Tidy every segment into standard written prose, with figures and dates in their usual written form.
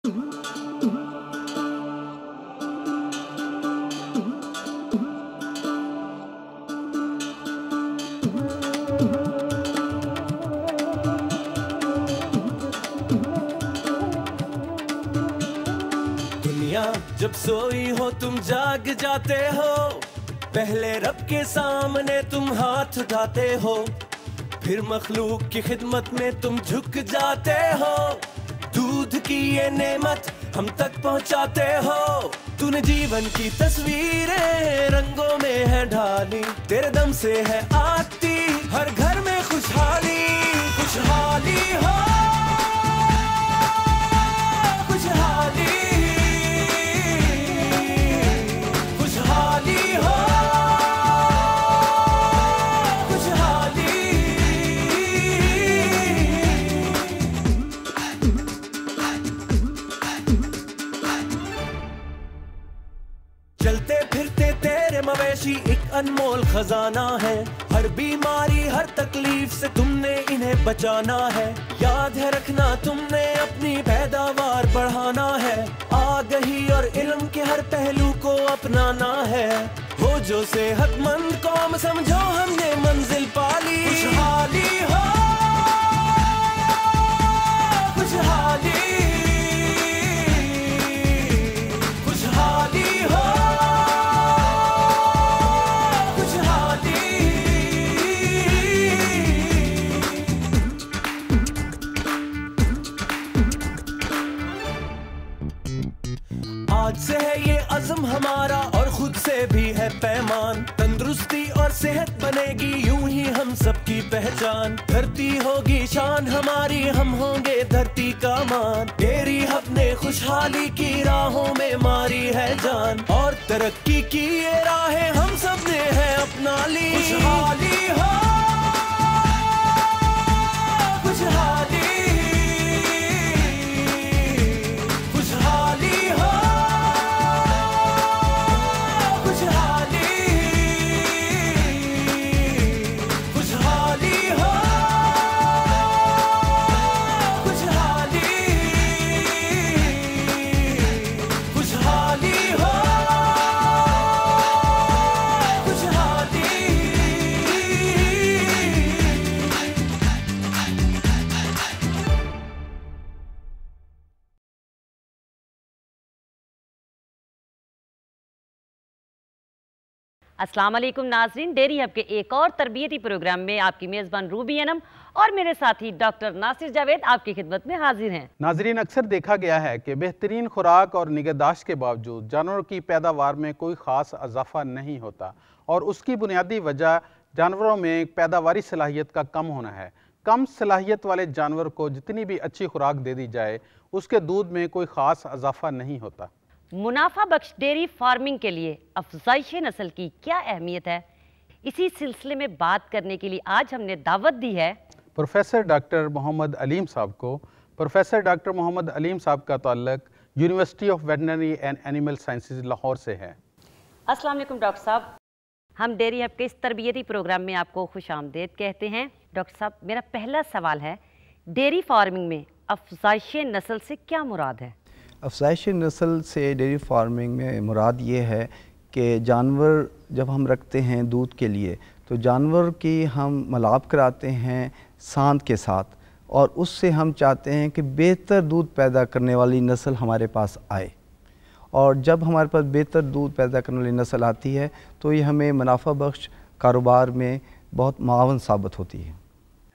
जब सोई हो तुम जाग जाते हो, पहले रब के सामने तुम हाथ उठाते हो, फिर मखलूक की खिदमत में तुम झुक जाते हो। दूध की ये नेमत हम तक पहुंचाते हो। तूने जीवन की तस्वीरें रंगों में है ढाली, तेरे दम से है आती हर घर में खुशहाली। खुशहाली हो, खुशहाली, चलते फिरते तेरे मवेशी एक अनमोल खजाना है। हर बीमारी हर तकलीफ से तुमने इन्हें बचाना है। याद है रखना तुमने अपनी पैदावार बढ़ाना है। आगही और इल्म के हर पहलू को अपनाना है। हो जो सेहतमंद कौम समझो हमने मंजिल पाली। खुशहाली हो, खुशहाली, खुशहाली हो, आज से है ये अज़्म हमारा और खुद से भी है पैमान। तंदुरुस्ती और सेहत बनेगी यूं ही हम सबकी पहचान। धरती होगी शान हमारी, हम होंगे धरती का मान। तेरी अपने खुशहाली की राहों में मारी है जान, और तरक्की की ये राहें हम सब ने है अपना ली। खुशहाली हो, खुशहाली, अस्सलाम वालेकुम नाज़रीन, डेयरी हब के एक और तरबियती प्रोग्राम में आपकी मेज़बान रूबी अनम और मेरे साथी डॉक्टर नासिर जावेद आपकी खिदमत में हाजिर हैं। नाज़रीन, अक्सर देखा गया है कि बेहतरीन खुराक और निगहदाश्त के बावजूद जानवरों की पैदावार में कोई ख़ास इजाफा नहीं होता, और उसकी बुनियादी वजह जानवरों में पैदावारी सलाहियत का कम होना है। कम सलाहियत वाले जानवर को जितनी भी अच्छी खुराक दे दी जाए, उसके दूध में कोई ख़ास इजाफा नहीं होता। मुनाफा बख्श डेयरी फार्मिंग के लिए अफजाइश नस्ल की क्या अहमियत है, इसी सिलसिले में बात करने के लिए आज हमने दावत दी है प्रोफेसर डॉक्टर मोहम्मद अलीम साहब को। प्रोफेसर डॉक्टर मोहम्मद अलीम साहब का ताल्लुक university of veterinary and animal sciences Lahore से है। अस्सलाम वालेकुम डॉक्टर साहब, हम डेयरी हब के इस तरबियती प्रोग्राम में आपको खुशामदीद कहते हैं। डॉक्टर साहब, मेरा पहला सवाल है, डेयरी फार्मिंग में अफजाइश नस्ल से क्या मुराद है? अफजाइश नस्ल से डेयरी फार्मिंग में मुराद ये है कि जानवर जब हम रखते हैं दूध के लिए, तो जानवर की हम मलाप कराते हैं सांड के साथ, और उससे हम चाहते हैं कि बेहतर दूध पैदा करने वाली नस्ल हमारे पास आए। और जब हमारे पास बेहतर दूध पैदा करने वाली नस्ल आती है तो ये हमें मुनाफा बख्श कारोबार में बहुत मुआवन साबित होती है।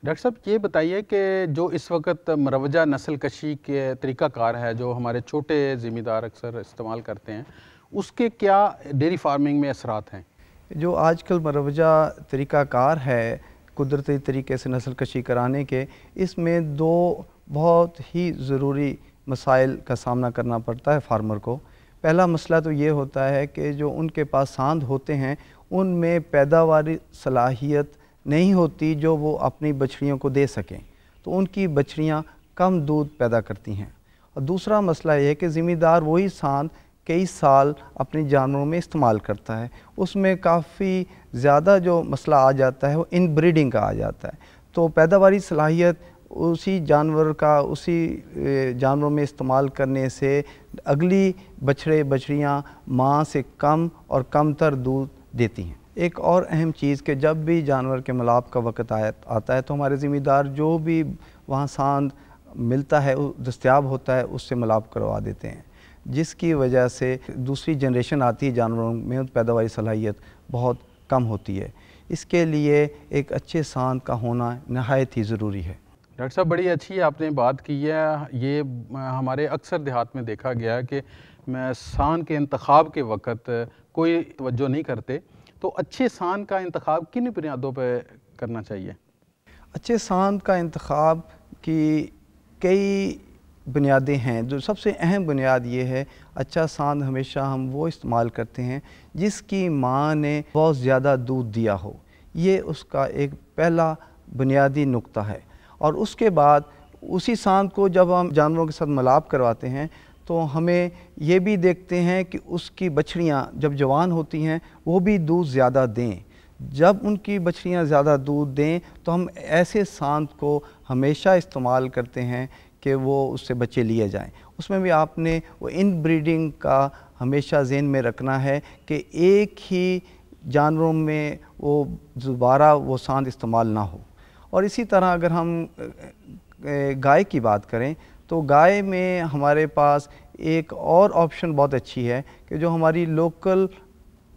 डॉक्टर साहब, ये बताइए कि जो इस वक्त मरवजा नस्ल कशी के तरीक़ाकार है जो हमारे छोटे ज़िम्मेदार अक्सर इस्तेमाल करते हैं, उसके क्या डेयरी फार्मिंग में असरात हैं? जो आजकल मरवजा तरीक़ाकार है कुदरती तरीके से नस्ल कशी कराने के, इसमें दो बहुत ही ज़रूरी मसाइल का सामना करना पड़ता है फार्मर को। पहला मसला तो ये होता है कि जो उनके पास सांड होते हैं उनमें पैदावारी सलाहियत नहीं होती जो वो अपनी बछड़ियों को दे सकें, तो उनकी बछड़ियाँ कम दूध पैदा करती हैं। और दूसरा मसला ये है कि ज़िम्मेदार वही सांड कई साल अपने जानवरों में इस्तेमाल करता है, उसमें काफ़ी ज़्यादा जो मसला आ जाता है वो इन ब्रीडिंग का आ जाता है। तो पैदावारी सलाहियत उसी जानवर का उसी जानवरों में इस्तेमाल करने से अगली बछड़े बछड़ियाँ माँ से कम और कमतर दूध देती हैं। एक और अहम चीज़ कि जब भी जानवर के मिलाप का वक़्त आता है तो हमारे ज़िम्मेदार जो भी वहाँ सांड मिलता है, दस्तयाब होता है, उससे मिलाप करवा देते हैं, जिसकी वजह से दूसरी जनरेशन आती है जानवरों में पैदावारी सलाहियत बहुत कम होती है। इसके लिए एक अच्छे सांड का होना नहायत ही ज़रूरी है। डॉक्टर साहब, बड़ी अच्छी आपने बात की है। ये हमारे अक्सर देहात में देखा गया है कि सांड के इंतखाब के वक़्त कोई तवज्जो नहीं करते, तो अच्छे सांड का इंतखाब किन बुनियादों पर करना चाहिए? अच्छे सांड का इंतखाब की कई बुनियादें हैं। जो सबसे अहम बुनियाद ये है, अच्छा सांड हमेशा हम वो इस्तेमाल करते हैं जिसकी माँ ने बहुत ज़्यादा दूध दिया हो। ये उसका एक पहला बुनियादी नुक्ता है। और उसके बाद उसी सांड को जब हम जानवरों के साथ मिलाप करवाते हैं तो हमें ये भी देखते हैं कि उसकी बछड़ियाँ जब जवान होती हैं वो भी दूध ज़्यादा दें। जब उनकी बछड़ियाँ ज़्यादा दूध दें तो हम ऐसे सांड को हमेशा इस्तेमाल करते हैं कि वो उससे बच्चे लिए जाएं। उसमें भी आपने वो इन ब्रीडिंग का हमेशा ज़हन में रखना है कि एक ही जानवरों में वो दोबारा वो सांड इस्तेमाल ना हो। और इसी तरह अगर हम गाय की बात करें तो गाय में हमारे पास एक और ऑप्शन बहुत अच्छी है कि जो हमारी लोकल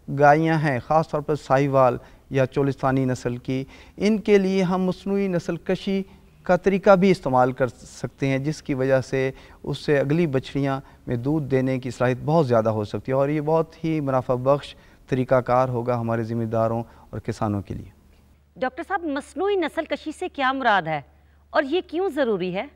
गायें हैं, ख़ास तौर पर साहिवाल या चोलिस्तानी नस्ल की, इनके लिए हम मसनूई नस्ल कशी का तरीका भी इस्तेमाल कर सकते हैं, जिसकी वजह से उससे अगली बछड़ियाँ में दूध देने की सलाहियत बहुत ज़्यादा हो सकती है और ये बहुत ही मुनाफा बख्श तरीक़ाकार होगा हमारे ज़िम्मेदारों और किसानों के लिए। डॉक्टर साहब, मसनूई नस्ल कशी से क्या मुराद है और ये क्यों ज़रूरी है?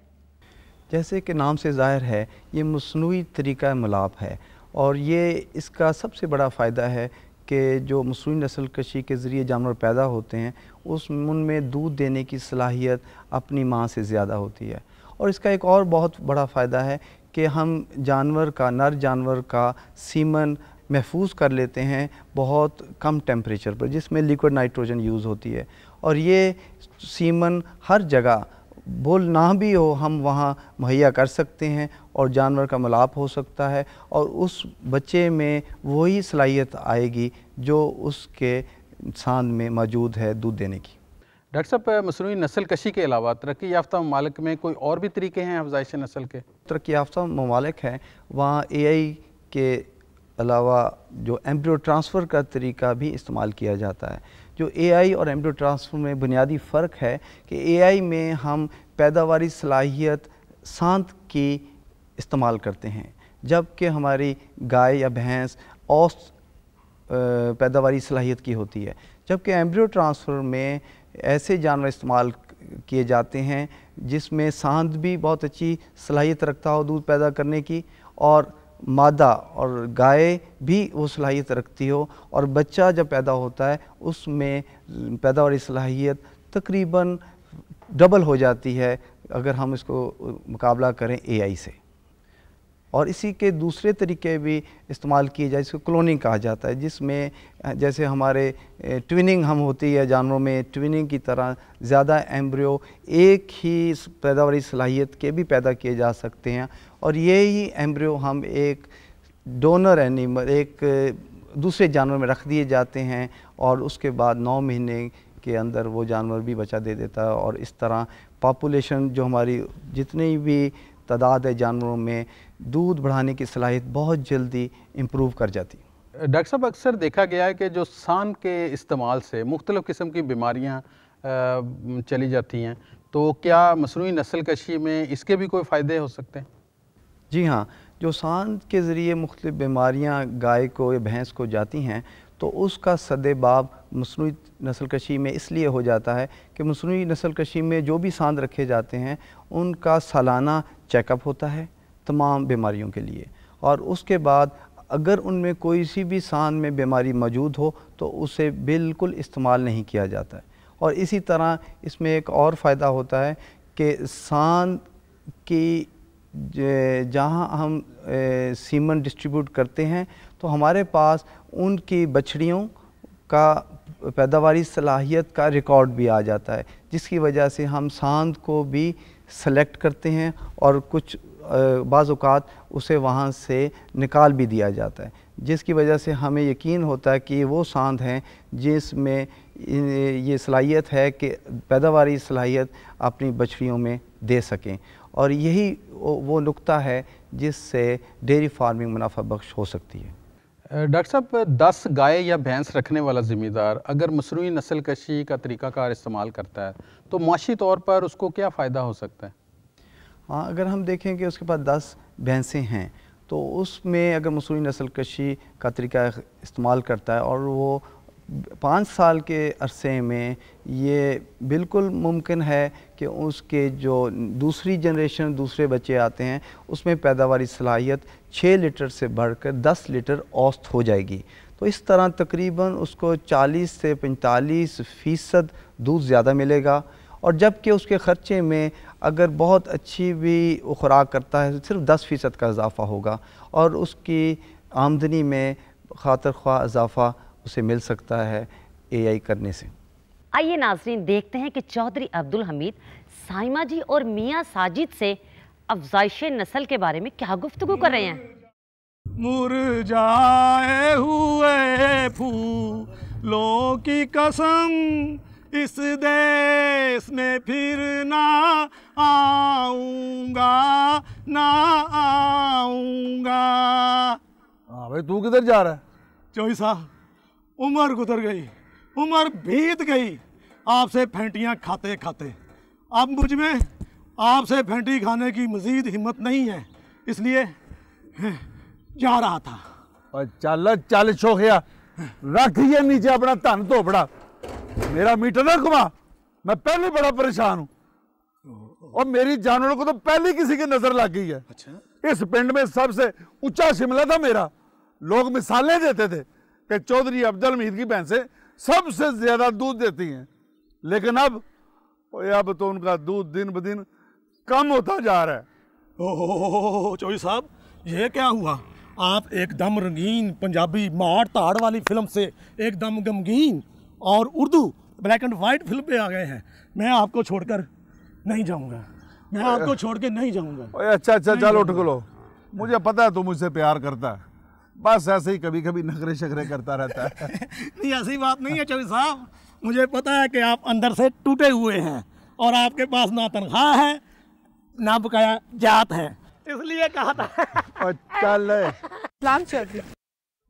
जैसे कि नाम से ज़ाहिर है, ये मसनूई तरीक़ा मिलाप है और ये इसका सबसे बड़ा फ़ायदा है कि जो मसनूई नस्ल कशी के ज़रिए जानवर पैदा होते हैं उनमें दूध देने की सलाहियत अपनी माँ से ज़्यादा होती है। और इसका एक और बहुत बड़ा फ़ायदा है कि हम नर जानवर का सीमन महफूज कर लेते हैं बहुत कम टेम्परेचर पर, जिसमें लिक्विड नाइट्रोजन यूज़ होती है। और ये सीमन हर जगह बोल ना भी हो हम वहाँ मुहैया कर सकते हैं और जानवर का मिलाप हो सकता है और उस बच्चे में वही सलाहियत आएगी जो उसके सांड में मौजूद है दूध देने की। डॉक्टर साहब, मसनूई नस्ल कशी के अलावा तरक्की याफ्ता ममालिक में कोई और भी तरीके हैं अफजाइश नस्ल के? तरक्की याफ्ता ममालिक हैं, वहाँ AI के अलावा जो एम्ब्रियो ट्रांसफ़र का तरीका भी इस्तेमाल किया जाता है। जो AI और एम्ब्रियो ट्रांसफ़र में बुनियादी फ़र्क है कि AI में हम पैदावारी सलाहियत सांड की इस्तेमाल करते हैं, जबकि हमारी गाय या भैंस औसत पैदावारी सलाहियत की होती है। जबकि एम्ब्रियो ट्रांसफ़र में ऐसे जानवर इस्तेमाल किए जाते हैं जिसमें सांड भी बहुत अच्छी सलाहियत रखता हो दूध पैदा करने की और मादा और गाय भी वो सलाहियत रखती हो और बच्चा जब पैदा होता है उसमें पैदावारी सलाहियत तकरीबन डबल हो जाती है अगर हम इसको मुकाबला करें AI से। और इसी के दूसरे तरीके भी इस्तेमाल किए जाए, इसको क्लोनिंग कहा जाता है, जिसमें जैसे हमारे ट्विनिंग हम होती है जानवरों में, ट्विनिंग की तरह ज़्यादा एम्ब्रियो एक ही पैदावारी सलाहियत के भी पैदा किए जा सकते हैं और यही एम्ब्रियो हम एक डोनर एनिमल एक दूसरे जानवर में रख दिए जाते हैं और उसके बाद 9 महीने के अंदर वो जानवर भी बच्चा दे देता है और इस तरह पॉपुलेशन जो हमारी जितनी भी तादाद है जानवरों में दूध बढ़ाने की सलाहियत बहुत जल्दी इम्प्रूव कर जाती है। डॉक्टर साहब, अक्सर देखा गया है कि जो सांड के इस्तेमाल से मुख्तलिफ़ किस्म की बीमारियाँ चली जाती हैं, तो क्या मसनूई नस्ल कशी में इसके भी कोई फ़ायदे हो सकते हैं? जी हाँ, जो सांड के ज़रिए मुख्तलिफ़ बीमारियाँ गाय को या भैंस को जाती हैं तो उसका सद्देबाब मसनूई नस्ल कशी में इसलिए हो जाता है कि मसनूई नस्ल कशी में जो भी सांड रखे जाते हैं उनका सालाना चेकअप होता है तमाम बीमारियों के लिए और उसके बाद अगर उनमें कोई सी भी सांड में बीमारी मौजूद हो तो उसे बिल्कुल इस्तेमाल नहीं किया जाता है। और इसी तरह इसमें एक और फ़ायदा होता है कि सांड की जहाँ हम सीमन डिस्ट्रीब्यूट करते हैं तो हमारे पास उनकी बछड़ियों का पैदावारी सलाहियत का रिकॉर्ड भी आ जाता है, जिसकी वजह से हम सांड को भी सेलेक्ट करते हैं और कुछ बाज़ औक़ात उसे वहाँ से निकाल भी दिया जाता है, जिसकी वजह से हमें यकीन होता है कि वो सांड हैं जिसमें ये सलाहियत है कि पैदावारी सलाहियत अपनी बछड़ियों में दे सकें। और यही वो नुक्ता है जिससे डेयरी फार्मिंग मुनाफा बख्श हो सकती है। डॉक्टर साहब, 10 गाय या भैंस रखने वाला ज़िम्मेदार अगर मसनूई नस्ल कशी का तरीक़ाकार इस्तेमाल करता है तो माशी तौर पर उसको क्या फ़ायदा हो सकता है? हाँ, अगर हम देखें कि उसके पास 10 भैंसें हैं तो उसमें अगर मसनूई नस्ल कशी का तरीका इस्तेमाल करता है और वो 5 साल के अरसे में ये बिल्कुल मुमकिन है कि उसके जो दूसरी जनरेशन दूसरे बच्चे आते हैं उसमें पैदावारी सलाहियत 6 लीटर से बढ़कर 10 लीटर औसत हो जाएगी। तो इस तरह तकरीबन उसको 40 से 45% दूध ज़्यादा मिलेगा। और जबकि उसके ख़र्चे में अगर बहुत अच्छी भी खुराक करता है तो सिर्फ 10% का इजाफ़ा होगा और उसकी आमदनी में खातिर ख्वाह इजाफ़ा उसे मिल सकता है AI करने से। आइए नाज़रीन देखते हैं कि चौधरी अब्दुल हमीद साइमा जी और मियाँ साजिद से अफजाइश नस्ल के बारे में क्या गुफ्तगू कर रहे हैं। मुरझाए हुए फूलों की कसम इस देश में फिर ना आऊंगा ना आऊंगा। हाँ भाई, तू किधर जा रहा है? चौधरी साहब, उम्र गुजर गई, उम्र बीत गई आपसे फेंटियाँ खाते खाते। अब मुझ में आपसे फेंटी खाने की मजीद हिम्मत नहीं है, इसलिए जा रहा था। और चल चल शोखिया, रख ये नीचे अपना धन धोपड़ा, मेरा मीटर ना घुमा। मैं पहले बड़ा परेशान हूँ और मेरी जानवरों को तो पहले किसी की नजर लग गई है। अच्छा? इस पिंड में सबसे ऊंचा शिमला था मेरा। लोग मिसालें देते थे कि चौधरी अब्दुल हमीद की भैंसें सबसे ज्यादा दूध देती हैं, लेकिन अब तो उनका दूध दिन ब दिन कम होता जा रहा है। ओह चौधरी साहब, ये क्या हुआ? आप एकदम रंगीन पंजाबी मार ताड़ वाली फिल्म से एकदम गमगीन और Urdu black and white film पे आ गए हैं। मैं आपको छोड़कर नहीं जाऊंगा, मैं आपको छोड़ के नहीं जाऊंगा। अच्छा चलो उठ लो, मुझे पता है तू मुझसे प्यार करता है, बस ऐसे ही कभी कभी नखरे शखरे करता रहता है। नहीं, ऐसी बात नहीं है चौधरी साहब, मुझे पता है कि आप अंदर से टूटे हुए हैं और आपके पास ना तनख्वाह है ना बकाया जात है, इसलिए कहा था। चल सलाम चौधरी।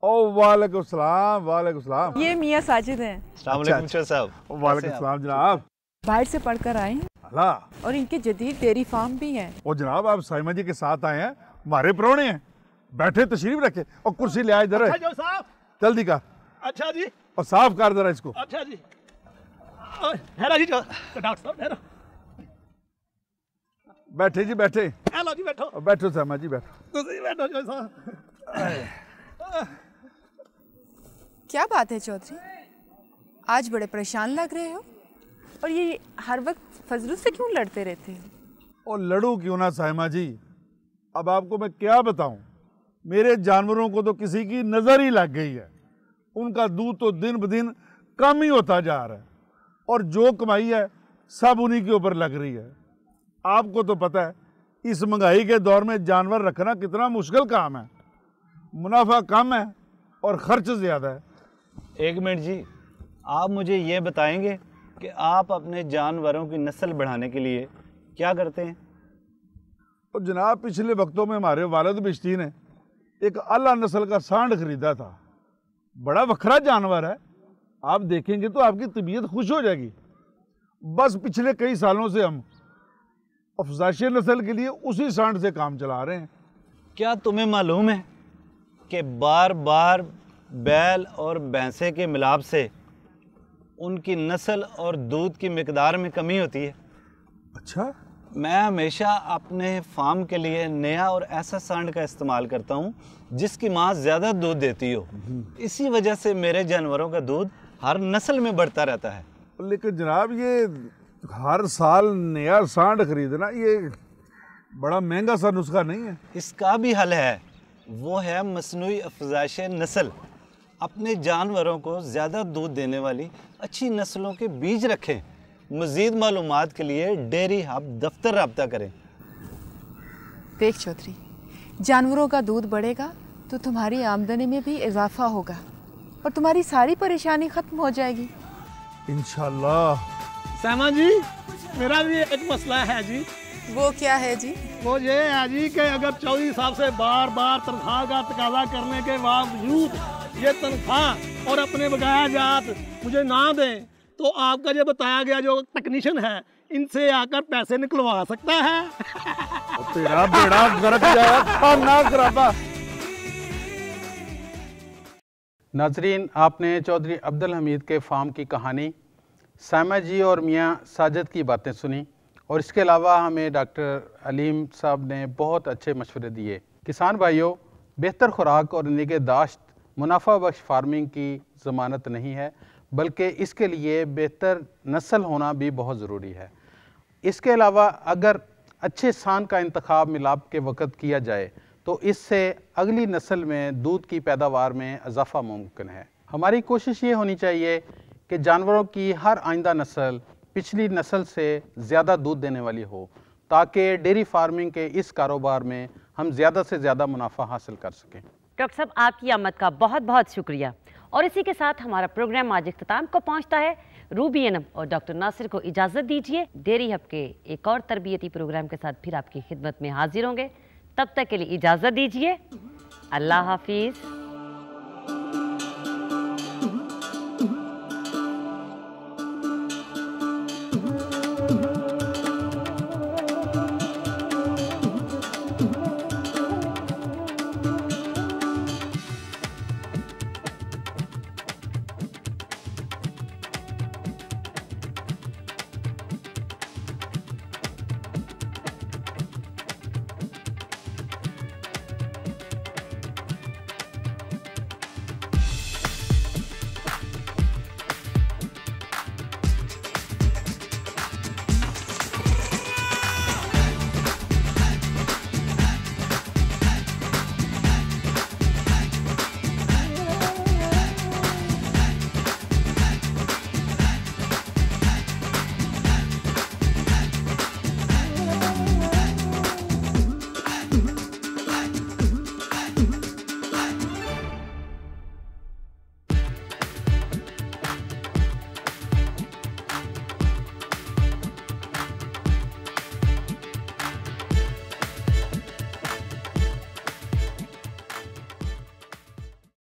ओ वालेकुम सलाम। वालेकुम सलाम। ये मियाँ साजिद हैं। अस्सलाम वालेकुम साहब। वालेकुम सलाम जनाब। बाहर से पढ़कर आए हैं अल्लाह, और इनके जदीद डेयरी फार्म भी है। ओ जनाब, आप साइमा जी के साथ आए हैं, हमारे प्राहुणे हैं, बैठे तशरीफ रखे और कुर्सी ले आए इधर। अच्छा साहब, जल्दी कर। अच्छा जी। और साफ कर जरा इसको। अच्छा जी। ठहरा जी डॉक्टर साहब, ठहरा। बैठे जी बैठे। हेलो जी, बैठो। बैठो साइमा जी बैठो। बैठो चौधरी साहब। क्या बात है चौधरी, आज बड़े परेशान लग रहे हो और ये हर वक्त फजलू से क्यों लड़ते रहते हो? और लड़ू क्यों ना साइमा जी, अब आपको मैं क्या बताऊं, मेरे जानवरों को तो किसी की नज़र ही लग गई है। उनका दूध तो दिन ब दिन कम ही होता जा रहा है और जो कमाई है सब उन्हीं के ऊपर लग रही है। आपको तो पता है इस महंगाई के दौर में जानवर रखना कितना मुश्किल काम है। मुनाफा कम है और खर्च ज़्यादा है। एक मिनट जी, आप मुझे ये बताएंगे कि आप अपने जानवरों की नस्ल बढ़ाने के लिए क्या करते हैं? और जनाब, पिछले वक्तों में हमारे वालिद बिश्ती ने एक आला नस्ल का सांड खरीदा था। बड़ा वखरा जानवर है, आप देखेंगे तो आपकी तबीयत खुश हो जाएगी। बस पिछले कई सालों से हम अफजाइश नस्ल के लिए उसी सांड से काम चला रहे हैं। क्या तुम्हें मालूम है कि बार बार बैल और भैंसे के मिलाप से उनकी नस्ल और दूध की मिकदार में कमी होती है? अच्छा। मैं हमेशा अपने फार्म के लिए नया और ऐसा सांड का इस्तेमाल करता हूँ जिसकी माँ ज़्यादा दूध देती हो। इसी वजह से मेरे जानवरों का दूध हर नस्ल में बढ़ता रहता है। लेकिन जनाब, ये हर साल नया सांड खरीदना ये बड़ा महंगा सा नुस्खा नहीं है? इसका भी हल है, वो है मसनूई अफजाइश नस्ल। अपने जानवरों को ज़्यादा दूध देने वाली अच्छी नस्लों के बीज रखें मज़ीद मालूमात के लिए डेयरी हब दफ्तर रब्ता करें। देख चौधरी, जानवरों का दूध बढ़ेगा तो तुम्हारी आमदनी में भी इजाफा होगा और तुम्हारी सारी परेशानी खत्म हो जाएगी इंशाल्लाह। सैमा जी, मेरा भी एक मसला है जी। वो क्या है जी? वो ये है जी कि अगर चौधरी साहब से बार बार तनख्वाह का तकाजा करने के बावजूद ये तनख्वाह और अपने बकाया जात मुझे ना दें तो आपका जो बताया गया जो टेक्नीशियन है इनसे आकर पैसे निकलवा सकता है। तेरा बेड़ा गर्क जाए, खाना खराबा। नाजरीन, आपने चौधरी अब्दुल हमीद के फार्म की कहानी, सैमा जी और मियाँ साजिद की बातें सुनी और इसके अलावा हमें डॉक्टर अलीम साहब ने बहुत अच्छे मशवरे दिए। किसान भाइयों, बेहतर खुराक और निगहदाश्त मुनाफा बख्श फार्मिंग की ज़मानत नहीं है, बल्कि इसके लिए बेहतर नस्ल होना भी बहुत ज़रूरी है। इसके अलावा अगर अच्छे सान का इंतखाब मिलाप के वक़्त किया जाए तो इससे अगली नस्ल में दूध की पैदावार में इजाफ़ा मुमकिन है। हमारी कोशिश ये होनी चाहिए कि जानवरों की हर आइंदा नस्ल पिछली नस्ल से ज़्यादा दूध देने वाली हो, ताकि डेयरी फार्मिंग के इस कारोबार में हम ज़्यादा से ज़्यादा मुनाफा हासिल कर सकें। डॉक्टर साहब, आपकी आमद का बहुत बहुत शुक्रिया। और इसी के साथ हमारा प्रोग्राम आज इख्तिताम को पहुंचता है। रूबी अनम और डॉक्टर नासिर को इजाज़त दीजिए। डेयरी हब के एक और तरबियती प्रोग्राम के साथ फिर आपकी खिदमत में हाजिर होंगे। तब तक के लिए इजाज़त दीजिए। अल्लाह हाफिज़।